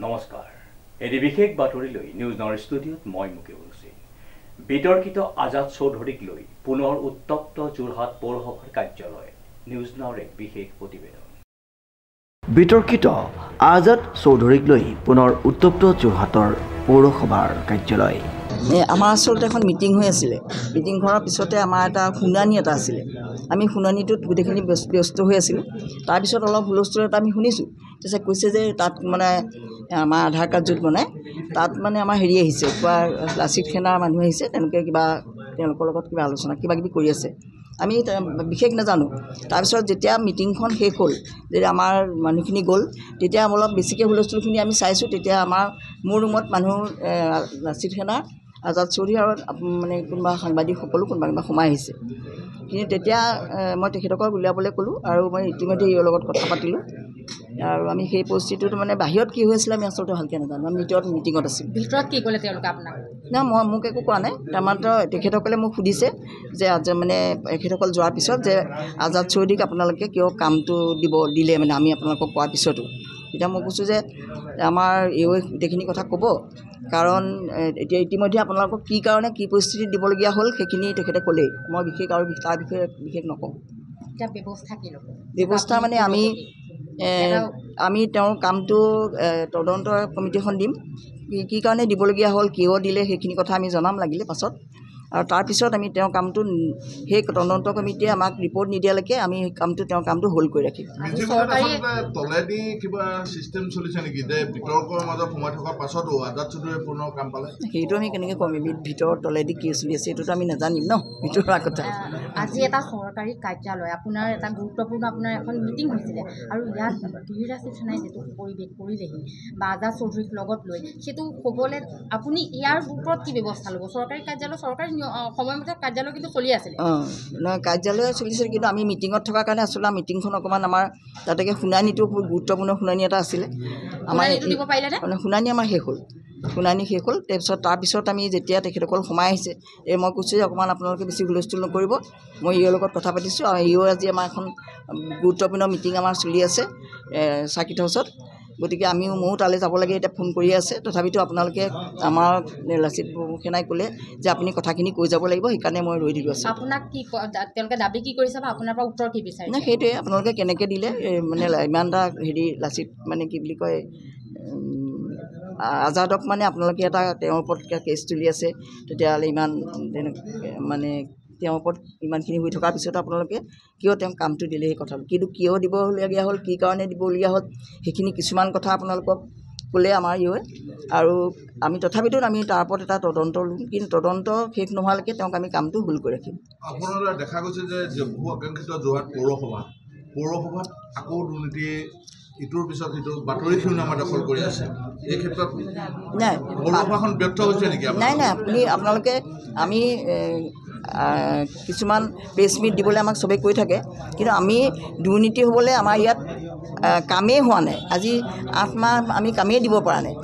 নমস্কাৰ এটি বিশেষ বাতৰিলৈ নিউজ নাওৰ ষ্টুডিঅ'ত মই মুকেবুল সিং বিতৰ্কিত আজাদ চৌধুৰীক লৈ পুনৰ উত্তপ্ত যোৰহাট পৌৰসভাৰ কাৰ্যালয় নিউজ নাওৰ এক বিশেষ প্ৰতিবেদন বিতৰ্কিত আজাদ চৌধুৰীক লৈ পুনৰ উত্তপ্ত যোৰহাটৰ পৌৰসভাৰ কাৰ্যালয় আমাৰ আসলতে এখন মিটিং হৈ আছিলে মিটিং কৰাৰ পিছতে আমাৰ এটা শুনানি এটা আছিলে আমি শুনানিটোত গোটেইখিনি ব্যস্ত হৈ আছিলোঁ তাৰপিছত অলপ হুলস্থুল এটা আমি শুনিছোঁ তাৰপিছত কৈছে যে তাত মানে আমাৰ আধাৰ কাৰ্ড য'ত বনায় তাত মানে আমাৰ হেৰি আহিছে কোৱা লাচিত সেনাৰ মানুহ আহিছে তেনেকৈ কিবা তেওঁলোকৰ লগত কিবা আলোচনা কিবা কিবি কৰি আছে আমি বিশেষ নাজানো তাৰপিছত যেতিয়া মিটিংখন শেষ হ'ল যেতিয়া আমাৰ মানুহখিনি গ'ল তেতিয়া অলপ বেছিকৈ হুলস্থুলখিনি আমি চাইছোঁ তেতিয়া মোৰ ৰুমত মানুহ লাচিত সেনা আজাদ চৌধুৰী আৰু মানে কোনোবা সাংবাদিক সকলো কোনোবা সোমাই আহিছে কিন্তু তেতিয়া মই তেখেতকক উলিয়াবলৈ ক'লোঁ আৰু মই ইতিমধ্যে ইয়াৰ লগত কথা পাতিলোঁ আৰু আমি সেই পৰিস্থিতিটো মানে বাহিৰত কি হৈ আছিলে আমি আচলতে ভালকৈ নাজানো আমি মিটিঙত আছিলোঁ ভিতৰত কি ক'লে তেওঁলোকে আপোনাক না মোক একো কোৱা নাই তাৰমাত্ৰ তেখেতসকলে মোক সুধিছে যে মানে তেখেতসকল যোৱাৰ পিছত যে আজাদ চৌধুৰীক আপোনালোকে কিয় কামটো দিলে মানে আমি আপোনালোকক কোৱাৰ পিছতো এতিয়া মই কৈছোঁ যে আমাৰ এই গোটেইখিনি কথা ক'ব কাৰণ এতিয়া ইতিমধ্যে আপোনালোকক কি কাৰণে কি পৰিস্থিতিত দিবলগীয়া হ'ল সেইখিনি তেখেতে ক'লেই মই বিশেষ আৰু তাৰ বিষয়ে বিশেষ নকওঁ এতিয়া ব্যৱস্থা কি ল'ব ব্যৱস্থা মানে আমি তেওঁৰ কামটো তদন্ত কমিটিখন দিম কি কাৰণে দিবলগীয়া হ'ল কিয় দিলে সেইখিনি কথা আমি জনাম লাগিলে পাছত আৰু তাৰপিছত আমি তেওঁৰ কামটো সেই তদন্ত কমিটিয়ে আমাক ৰিপৰ্ট নিদিয়ালৈকে আমি তেওঁৰ কামটো হোল্ড কৰি ৰাখিম তলেদি কিবা চিষ্টেম চলিছে নেকি যে বিতৰ্কৰ মাজত সোমাই থকাৰ পাছতো আজাদ চৌধুৰীয়ে পুনৰ কাম পালে সেইটো আমি কেনেকৈ ক'ম ভিতৰত তলেদি কি চলি আছে সেইটোতো আমি নাজানিম ন ভিতৰুৱা কথা আজি এটা চৰকাৰী কাৰ্যালয় আপোনাৰ এটা গুৰুত্বপূৰ্ণ আপোনাৰ এখন মিটিং হৈছিলে আৰু ইয়াত ধীৰৰাজ সেনাই যিটো পৰিৱেশ কৰিলেহি বা আজাদ চৌধুৰীক লগত লৈ সেইটো ক'বলৈ আপুনি ইয়াৰ ওপৰত কি ব্যৱস্থা ল'ব চৰকাৰী কাৰ্যালয় চৰকাৰী সময়মতে কাৰ্যালয় কিন্তু চলি আছিলে নহয় কাৰ্যালয় চলিছিল কিন্তু আমি মিটিঙত থকাৰ কাৰণে আচলতে মিটিংখন অকণমান আমাৰ তাতেকৈ শুনানিটো খুব গুৰুত্বপূৰ্ণ শুনানি এটা আছিলে আমাৰ মানে শুনানি আমাৰ শেষ হ'ল তাৰপিছত আমি যেতিয়া তেখেতসকল সোমাই আহিছে মই কৈছোঁ যে অকণমান আপোনালোকে বেছি হুলস্থুল নকৰিব মই ইয়াৰ লগত কথা পাতিছোঁ আৰু ইও আজি আমাৰ এখন গুৰুত্বপূৰ্ণ মিটিং আমাৰ চলি আছে চাৰ্কিট হাউচত গতিকে ময়ো তালৈ যাব লাগে এতিয়া ফোন কৰি আছে তথাপিতো আপোনালোকে আমাৰ লাচিত সেনাই ক'লে যে আপুনি কথাখিনি কৈ যাব লাগিব সেইকাৰণে মই ৰৈ দিলোঁ আছোঁ আপোনাক কি তেওঁলোকে দাবী কি কৰিছে বা আপোনাৰ পৰা উত্তৰ কি বিচাৰিছে নাই সেইটোৱে আপোনালোকে কেনেকৈ দিলে মানে ইমান এটা হেৰি লাচিত মানে কি বুলি কয় আজাদক মানে আপোনালোকে এটা তেওঁৰ ওপৰত কেছ তুলি আছে তেতিয়াহ'লে ইমান মানে তেওঁৰ ওপৰত ইমানখিনি হৈ থকাৰ পিছত আপোনালোকে কিয় তেওঁক কামটো দিলে সেই কথাটো কিন্তু কিয় দিবলগীয়া হ'ল কি কাৰণে দিবলগীয়া হ'ল সেইখিনি কিছুমান কথা আপোনালোকক ক'লে আমাৰ আৰু তথাপিতো আমি তাৰ ওপৰত এটা তদন্ত ল'ম কিন্তু তদন্ত শেষ নোহোৱালৈকে তেওঁক আমি কামটো হোল্ড কৰি ৰাখিম আপোনাৰ দেখা গৈছে যে বহু আকাংক্ষিত যোৰহাট পৌৰসভাত আকৌ দুৰ্নীতি ইটোৰ পিছত সিটো বাতৰি শিৰোনামা দখল কৰি আছে এই ক্ষেত্ৰত নাই পৌৰসভাখন ব্যৰ্থ হৈছে নেকি নাই আপোনালোকে আমি কিছুমান প্ৰেছ মিট দিবলৈ আমাক চবেই কৈ থাকে কিন্তু আমি দুৰ্নীতি হ'বলৈ আমাৰ ইয়াত কামেই হোৱা নাই আজি 8 মাহ আমি কামেই দিব পৰা নাই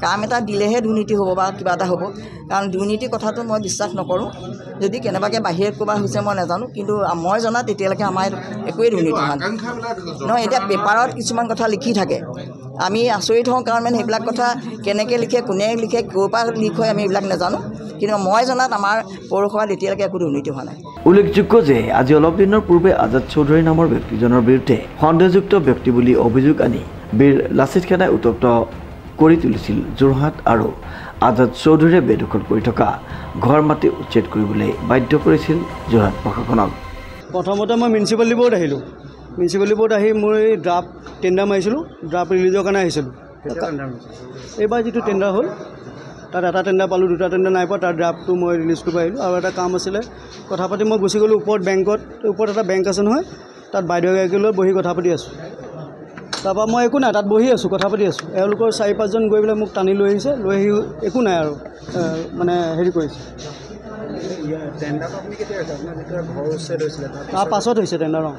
কাম এটা দিলেহে দুৰ্নীতি হ'ব বা কিবা এটা হ'ব কাৰণ দুৰ্নীতিৰ কথাটো মই বিশ্বাস নকৰোঁ যদি কেনেবাকৈ বাহিৰত ক'ৰবাত হৈছে মই নাজানো কিন্তু মই জনাত তেতিয়ালৈকে আমাৰ একোৱেই দুৰ্নীতি হোৱা নাই নহয় এতিয়া পেপাৰত কিছুমান কথা লিখি থাকে আমি আচৰিত হওঁ কাৰণ মানে সেইবিলাক কথা কেনেকৈ লিখে কোনে লিখে ক'ৰ পৰা লিক হয় আমি এইবিলাক নাজানো কিন্তু মই জনাত আমাৰ পৌৰসভাত এতিয়ালৈকে একো দুৰ্নীতি হোৱা নাই উল্লেখযোগ্য যে আজি অলপ দিনৰ পূৰ্বে আজাদ চৌধুৰী নামৰ ব্যক্তিজনৰ বিৰুদ্ধে সন্দেহযুক্ত ব্যক্তি বুলি অভিযোগ আনি বীৰ লাচিত সেনাই উত্তপ্ত কৰি তুলিছিল যোৰহাট আৰু আজাদ চৌধুৰীয়ে বেদখল কৰি থকা ঘৰ মাটি উচ্ছেদ কৰিবলৈ বাধ্য কৰিছিল যোৰহাট প্ৰশাসনক প্ৰথমতে মই মিউনিচিপালিটি বোৰ্ড আহিলোঁ আহি মই ড্ৰাফ্ট টেণ্ডাৰ মাৰিছিলোঁ ড্ৰাফ্ট ৰিলিজৰ কাৰণে আহিছিলোঁ এইবাৰ যিটো টেণ্ডাৰ হ'ল তাত এটা টেণ্ডাৰ পালোঁ দুটা টেণ্ডাৰ নাই পোৱা তাৰ ড্ৰাফ্টটো মই ৰিলিজ কৰিব আহিলোঁ আৰু এটা কাম আছিলে কথা পাতি মই গুচি গ'লোঁ ওপৰত এটা বেংক আছে নহয় তাত বাইদেউ এগৰাকীৰ লগত বহি কথা পাতি আছোঁ তাৰপৰা মই একো নাই তাত বহি আছোঁ কথা পাতি আছোঁ এওঁলোকৰ 4-5জন গৈ পেলাই মোক টানি লৈ আহিছে লৈ আহি একো নাই আৰু মানে হেৰি কৰিছে তাৰ পাছত হৈছে টেণ্ডাৰ নাই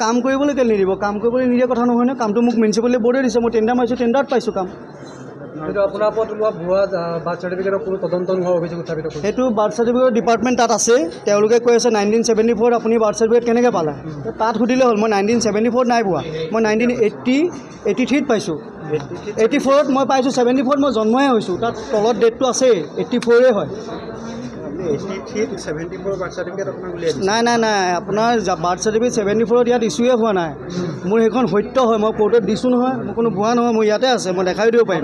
কাম কৰিবলৈ কেলৈ নিদিব কাম কৰিবলৈ নিদিয়া কথা নহয় ন কামটো মোক মিউনিচিপালিটি বৰ্ডে দিছে মই টেণ্ডাৰ মাৰিছোঁ টেণ্ডাৰত পাইছোঁ কাম আপোনাৰ ওপৰত লোৱা ভুৱা বাৰ্থ চাৰ্টিফিকেটৰ কোনো তদন্ত নোহোৱাৰ অভিযোগ উত্থাপিত কৰিছে। সেইটো বাৰ্থ চাৰ্টিফিকেট ডিপাৰ্টমেণ্ট তাত আছে, তেওঁলোকে কৈ আছে 1974 আপুনি বাৰ্থ চাৰ্টিফিকেট কেনেকৈ পালে, তাত সুধিলে হ'ল। মই 1974 নাই পোৱা, মই 1983 পাইছোঁ। 84ত মই পাইছোঁ, 74ত মই জন্মহে হৈছোঁ, তাত তলত ডেটটো আছেই, 84 হয়। নাই নাই নাই, আপোনাৰ বাৰ্থ চাৰ্টিফিকেট 74ত ইয়াত ইছ্যুৱে হোৱা নাই। মোৰ সেইখন সত্য হয়, মই কোৰ্টত দিছোঁ নহয়, মোৰ কোনো ভুৱা নহয়, মোৰ ইয়াতে আছে, মই দেখাই দিব পাৰিম।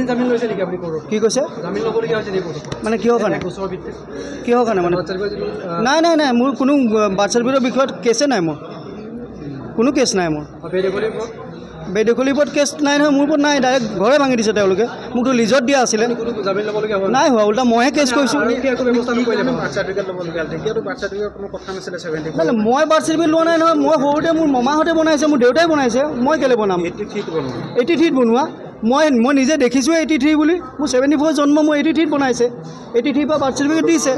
জামিন লৈছে নেকি আপুনি কোৰ্টত? কি কৈছে? জামিন ল'বলগীয়া হৈছে নেকি? মানে কিহৰ কাৰণে? কিহৰ কাৰণে মানে? নাই নাই নাই, মোৰ কোনো বাৰ্থ চাৰ্টিফিকেটৰ বিষয়ত কেছে নাই, মোৰ কোনো কেছ নাই। মোৰ বেদখলিৰ ওপৰত কেছ নাই নহয়, মোৰ ওপৰত নাই, ডাইৰেক্ট ঘৰে ভাঙি দিছে তেওঁলোকে। মোকতো লিজত দিয়া আছিলে, নাই হোৱা, ওল্টা মইহে কেছ কৰিছোঁ। মই বাৰ্থ চাৰ্টিফিকেট লোৱা নাই নহয়, মই সৰুতে মোৰ মামাহঁতে বনাইছে, মোৰ দেউতাই বনাইছে, মই কেলৈ বনাম? 83ত বনোৱা, মই নিজে দেখিছোঁ 83 বুলি। মোৰ 74 জন্ম, মোৰ 83ত বনাইছে, 83 পৰা বাৰ্থ চাৰ্টিফিকেট দিছে,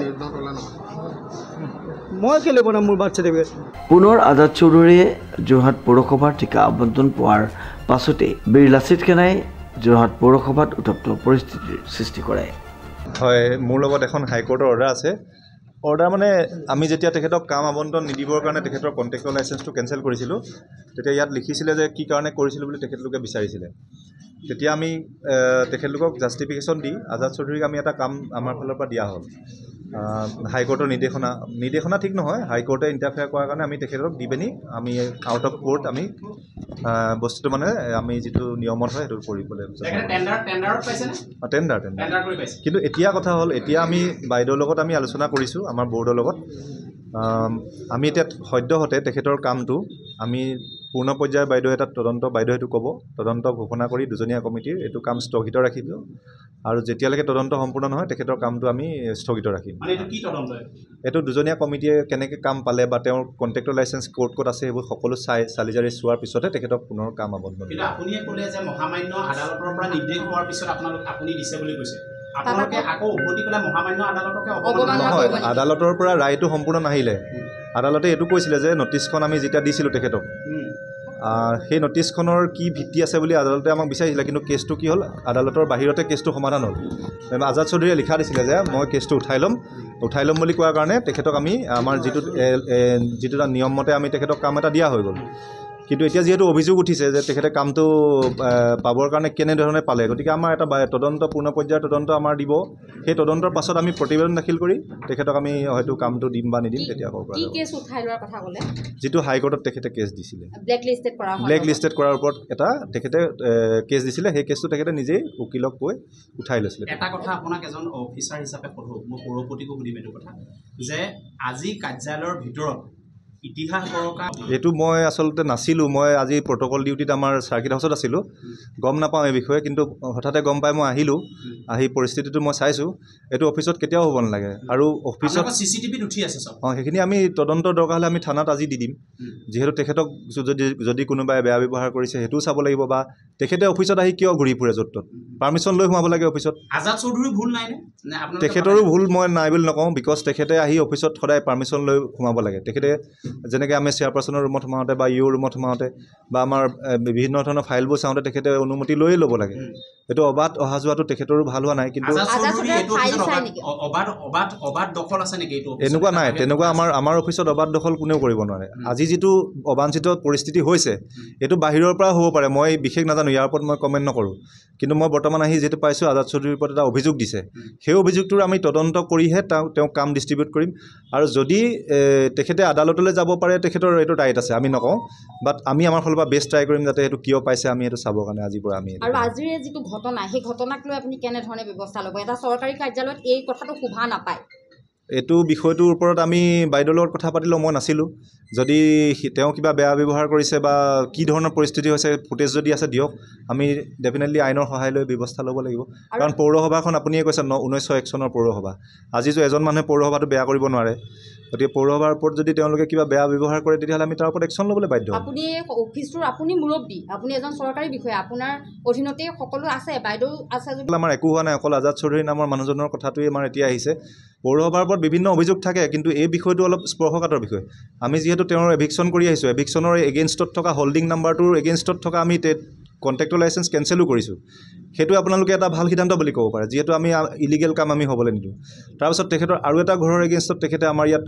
মই কেলৈ বনাম মোৰ বাৰ্থ চাৰ্টিফিকেট? পুনৰ আজাদ চৌধুৰীয়ে যোৰহাট পৌৰসভাৰ ঠিকা আবণ্টন পোৱাৰ পাছতে বীৰ লাচিত সেনাই যোৰহাট পৌৰসভাত উত্তপ্ত পৰিস্থিতিৰ সৃষ্টি কৰে। হয়, মোৰ লগত এখন হাইকোৰ্টৰ অৰ্ডাৰ আছে। অৰ্ডাৰ মানে আমি যেতিয়া তেখেতক কাম আবণ্টন নিদিবৰ কাৰণে তেখেতৰ কণ্ট্ৰেক্টৰ লাইচেঞ্চটো কেঞ্চেল কৰিছিলোঁ, তেতিয়া ইয়াত লিখিছিলে যে কি কাৰণে কৰিছিলোঁ বুলি তেখেতলোকে বিচাৰিছিলে। তেতিয়া আমি তেখেতলোকক জাষ্টিফিকেশ্যন দি আজাদ চৌধুৰীক আমি এটা কাম আমাৰ ফালৰ পৰা দিয়া হ'ল। হাইকোৰ্টৰ নিৰ্দেশনা ঠিক নহয়, হাইকোৰ্টে ইণ্টাৰফেয়াৰ কৰাৰ কাৰণে আমি তেখেতক দি পিনি আমি আউট অফ কোৰ্ট আমি বস্তুটো মানে আমি যিটো নিয়মত হয় সেইটো কৰিবলৈ টেণ্ডাৰ। কিন্তু এতিয়া কথা হ'ল, এতিয়া আমি বাইদেউৰ লগত আমি আলোচনা কৰিছোঁ, আমাৰ বৰ্ডৰ লগত। আমি এতিয়া সদ্যহতে তেখেতৰ কামটো আমি পূৰ্ণ পৰ্যায়ৰ বাইদেউ এটা বাইদেউ সেইটো ক'ব, তদন্ত ঘোষণা কৰি দুজনীয়া কমিটিৰ এইটো কাম স্থগিত ৰাখিব, আৰু যেতিয়ালৈকে তদন্ত সম্পূৰ্ণ নহয় তেখেতৰ কামটো আমি স্থগিত ৰাখিম। এইটো দুজনীয়া কমিটিয়ে কেনেকৈ কাম পালে বা তেওঁৰ কণ্ট্ৰেক্টৰ লাইচেঞ্চ ক'ত আছে সেইবোৰ সকলো চালি জাৰি চোৱাৰ পিছতে তেখেতক পুনৰ কাম আবণ্টন। কিন্তু আপুনিয়ে ক'লে যে মহামান্য আদালতৰ পৰা নিৰ্দেশ হোৱাৰ পিছত আপুনি দিছে বুলি কৈছে, আপোনালোকে আকৌ উভতি পেলাই মহামান্য আদালতকে নহয়, আদালতৰ পৰা ৰায়টো সম্পূৰ্ণ নাহিলে। আদালতে এইটো কৈছিলে যে নটিছখন আমি যেতিয়া দিছিলোঁ তেখেতক, সেই নটিছখনৰ কি ভিত্তি আছে বুলি আদালতে আমাক বিচাৰিছিলে, কিন্তু কেছটো কি হ'ল, আদালতৰ বাহিৰতে কেছটো সমাধান হ'ল। আজাদ চৌধুৰীয়ে লিখা দিছিলে যে মই কেছটো উঠাই ল'ম বুলি কোৱাৰ কাৰণে তেখেতক আমি আমাৰ যিটো এটা নিয়ম মতে আমি তেখেতক কাম এটা দিয়া হৈ গ'ল। কিন্তু এতিয়া যিহেতু অভিযোগ উঠিছে যে তেখেতে কামটো পাবৰ কাৰণে কেনেধৰণে পালে, গতিকে আমাৰ এটা তদন্ত পূৰ্ণ পৰ্যায়ৰ তদন্ত আমাৰ দিব। সেই তদন্তৰ পাছত আমি প্ৰতিবেদন দাখিল কৰি তেখেতক আমি হয়তো কামটো দিম বা নিদিম তেতিয়া ক'ব পৰা যাব। যিটো হাইকোৰ্টত তেখেতে কেছ দিছিলে, ব্লেক লিষ্টেড কৰাৰ ওপৰত এটা তেখেতে কেছ দিছিলে, সেই কেছটো তেখেতে নিজেই উকিলক কৈ উঠাই লৈছিলে। এটা কথা আপোনাক এজন অফিচাৰ হিচাপে সোধোঁ, মই পৌৰপতিকো সুধিম এইটো কথা, যে আজি কাৰ্যালয়ৰ ভিতৰত ইতিহাস গৰকা এইটো মই আচলতে নাছিলোঁ, মই আজি প্ৰট'কল ডিউটিত আমাৰ চাৰ্কিট হাউচত আছিলোঁ, গম নাপাওঁ এই বিষয়ে, কিন্তু হঠাতে গম পাই মই আহিলোঁ, আহি পৰিস্থিতিটো মই চাইছোঁ। এইটো অফিচত কেতিয়াও হ'ব নালাগে, আৰু অফিচত CCTVত উঠি আছে চব। সেইখিনি আমি তদন্তৰ দৰকাৰ হ'লে আমি থানাত আজি দি দিম, যিহেতু তেখেতক যদি কোনোবাই বেয়া ব্যৱহাৰ কৰিছে সেইটোও চাব লাগিব, বা তেখেতে অফিচত আহি কিয় ঘূৰি ফুৰে য'ত ত'ত, পাৰ্মিশ্যন লৈ সোমাব লাগে অফিচত। আজাদ চৌধুৰীৰ ভুল নাইনে? তেখেতৰো ভুল মই নাই বুলি নকওঁ, বিকজ তেখেতে আহি অফিচত সদায় পাৰ্মিশ্যন লৈ সোমাব লাগে। তেখেতে যেনেকৈ আমি চেয়াৰপাৰ্চনৰ ৰুমত সোমাওঁতে বা ইউৰ ৰুমত সোমাওঁতে বা আমাৰ বিভিন্ন ধৰণৰ ফাইলবোৰ চাওঁতে তেখেতে অনুমতি লৈয়ে ল'ব লাগে। এইটো অবাধ অহা যোৱাটো তেখেতৰো ভাল হোৱা নাই, কিন্তু এনেকুৱা নাই, তেনেকুৱা আমাৰ অফিচত অবাধ দখল কোনেও কৰিব নোৱাৰে। আজি যিটো অবাঞ্ছিত পৰিস্থিতি হৈছে এইটো বাহিৰৰ পৰা হ'ব পাৰে, মই বিশেষ নাজানো, ইয়াৰ ওপৰত মই কমেণ্ট নকৰোঁ। কিন্তু মই বৰ্তমান আহি যিটো পাইছোঁ আজাদ চৌধুৰীৰ ওপৰত এটা অভিযোগ দিছে, সেই অভিযোগটোৰ আমি তদন্ত কৰিহে তেওঁক কাম ডিষ্ট্ৰিবিউট কৰিম। আৰু যদি তেখেতে আদালতলৈ যাব পাৰে তেখেতৰ এইটো ৰাইট আছে, আমি নকওঁ, বাট আমি আমাৰ ফালৰ পৰা বেষ্ট ট্ৰাই কৰিম যাতে সেইটো কিয় পাইছে আমি সেইটো চাবৰ কাৰণে আজিৰ পৰা আমি। আৰু আজিৰ যিটো ঘটনা, সেই ঘটনাক লৈ আপুনি কেনেধৰণে ব্যৱস্থা ল'ব? এটা চৰকাৰী কাৰ্যালয়ত এই কথাটো শোভা নাপায়। এইটো বিষয়টোৰ ওপৰত আমি বাইদেউৰ লগত কথা পাতিলেও মই নাছিলোঁ, যদি তেওঁ কিবা বেয়া ব্যৱহাৰ কৰিছে বা কি ধৰণৰ পৰিস্থিতি হৈছে ফুটেজ যদি আছে দিয়ক, আমি ডেফিনেটলি আইনৰ সহায় লৈ ব্যৱস্থা ল'ব লাগিব। কাৰণ পৌৰসভাখন আপুনিয়ে কৈছে 1901 চনৰ পৌৰসভা, আজি যে এজন মানুহে পৌৰসভাটো বেয়া কৰিব নোৱাৰে, গতিকে পৌৰসভাৰ ওপৰত যদি তেওঁলোকে কিবা বেয়া ব্যৱহাৰ কৰে তেতিয়াহ'লে আমি তাৰ ওপৰত একশ্যন ল'বলৈ বাধ্য। আপুনি অফিচটোৰ আপুনি মুৰব্বী, আপুনি এজন চৰকাৰী বিষয়া, আপোনাৰ অধীনতে সকলো আছে, বাইদেউ আছে। আমাৰ একো হোৱা নাই, অকল আজাদ চৌধুৰী নামৰ মানুহজনৰ কথাটোৱে আমাৰ এতিয়া আহিছে। পৌৰসভাৰ ওপৰত বিভিন্ন অভিযোগ থাকে, কিন্তু এই বিষয়টো অলপ স্পৰ্শকাতৰ বিষয়। আমি যিহেতু তেওঁৰ এভিকশ্যন কৰি আহিছোঁ, এভিকশ্যনৰ এগেইনষ্টত থকা হোল্ডিং নাম্বাৰটোৰ এগেইনষ্টত থকা আমি কণ্ট্ৰেক্টৰ লাইচেঞ্চ কেঞ্চেলো কৰিছোঁ সেইটো আপোনালোকে এটা ভাল সিদ্ধান্ত বুলি ক'ব পাৰে যিহেতু আমি ইলিগেল কাম আমি হ'বলৈ নিদিওঁ তাৰপিছত তেখেতৰ আৰু এটা ঘৰৰ এগেইনষ্টত তেখেতে আমাৰ ইয়াত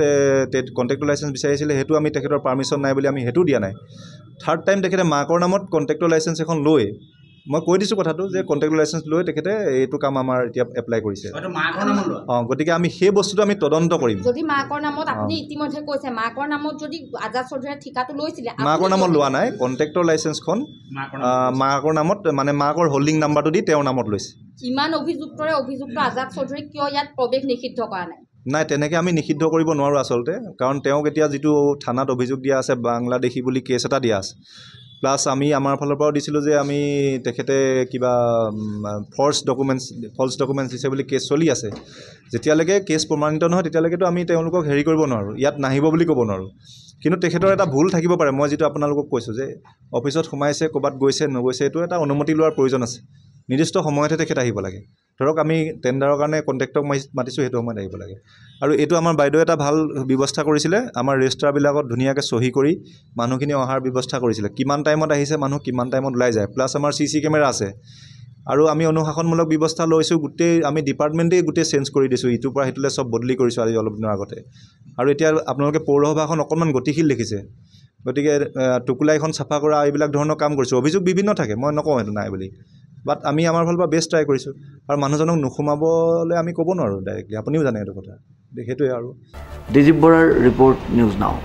কণ্ট্ৰেক্টৰ লাইচেঞ্চ বিচাৰিছিলে সেইটো আমি তেখেতৰ পাৰ্মিশ্যন নাই বুলি আমি সেইটো দিয়া নাই থাৰ্ড টাইম তেখেতে মাকৰ নামত কণ্ট্ৰেক্টৰ লাইচেঞ্চ এখন লৈ মই কৈ দিছোঁ কথাটো যে কণ্ট্ৰেক্টৰ লাইচেঞ্চ লৈ তেখেতে এইটো কাম আমাৰ এতিয়া এপ্লাই কৰিছে গতিকে আমি সেই বস্তুটো আমি তদন্ত কৰিম যদি মাকৰ নামত আপুনি ইতিমধ্যে কৈছে মাকৰ নামত যদি আজাদ চৌধুৰীয়ে ঠিকাটো লৈছিলে মাকৰ নামত লোৱা নাই কণ্ট্ৰেক্টৰ লাইচেঞ্চখন মাকৰ নামত মানে মাকৰ হোল্ডিং নাম্বাৰটো দি তেওঁৰ নামত লৈছে ইমান অভিযুক্তৰে অভিযুক্ত আজাদ চৌধুৰীক কিয় ইয়াত প্ৰৱেশ নিষিদ্ধ কৰা নাই নাই তেনেকৈ আমি নিষিদ্ধ কৰিব নোৱাৰোঁ আচলতে কাৰণ তেওঁক এতিয়া যিটো থানাত অভিযোগ দিয়া আছে বাংলাদেশী বুলি কেছ এটা দিয়া আছে প্লাছ আমি আমাৰ ফালৰ পৰাও দিছিলোঁ যে আমি তেখেতে কিবা ফল্ছ ডকুমেণ্টছ দিছে বুলি কেছ চলি আছে যেতিয়ালৈকে কেছ প্ৰমাণিত নহয় তেতিয়ালৈকেতো আমি তেওঁলোকক হেৰি কৰিব নোৱাৰোঁ ইয়াত নাহিব বুলি ক'ব নোৱাৰোঁ কিন্তু তেখেতৰ এটা ভুল থাকিব পাৰে মই যিটো আপোনালোকক কৈছোঁ যে অফিচত সোমাইছে ক'ৰবাত গৈছে নগৈছে এইটো এটা অনুমতি লোৱাৰ প্ৰয়োজন আছে নিৰ্দিষ্ট সময়তহে তেখেত আহিব লাগে ধৰক আমি টেণ্ডাৰৰ কাৰণে কণ্ট্ৰেক্টক মাতিছোঁ সেইটো সময়ত আহিব লাগে আৰু এইটো আমাৰ বাইদেৱে এটা ভাল ব্যৱস্থা কৰিছিলে আমাৰ ৰেজিষ্টাৰবিলাকত ধুনীয়াকৈ চহী কৰি মানুহখিনি অহাৰ ব্যৱস্থা কৰিছিলে কিমান টাইমত আহিছে মানুহ কিমান টাইমত ওলাই যায় প্লাছ আমাৰ CC কেমেৰা আছে আৰু আমি অনুশাসনমূলক ব্যৱস্থা লৈছোঁ গোটেই আমি ডিপাৰ্টমেণ্টেই গোটেই চেঞ্জ কৰি দিছোঁ ইটোৰ পৰা সিটোলৈ চব বদলি কৰিছোঁ আজি অলপ দিনৰ আগতে আৰু এতিয়া আপোনালোকে পৌৰসভাখন অকণমান গতিশীল দেখিছে গতিকে টুকুলাইখন চাফা কৰা এইবিলাক ধৰণৰ কাম কৰিছোঁ অভিযোগ বিভিন্ন থাকে মই নকওঁ সেইটো নাই বুলি বাট আমি আমাৰ ফালৰ পৰা বেষ্ট ট্ৰাই কৰিছোঁ আৰু মানুহজনক নোসোমাবলৈ আমি ক'ব নোৱাৰোঁ ডাইৰেক্টলি আপুনিও জানে এইটো কথা সেইটোৱে আৰু দিলীপ বৰাৰ ৰিপৰ্ট নিউজ নাও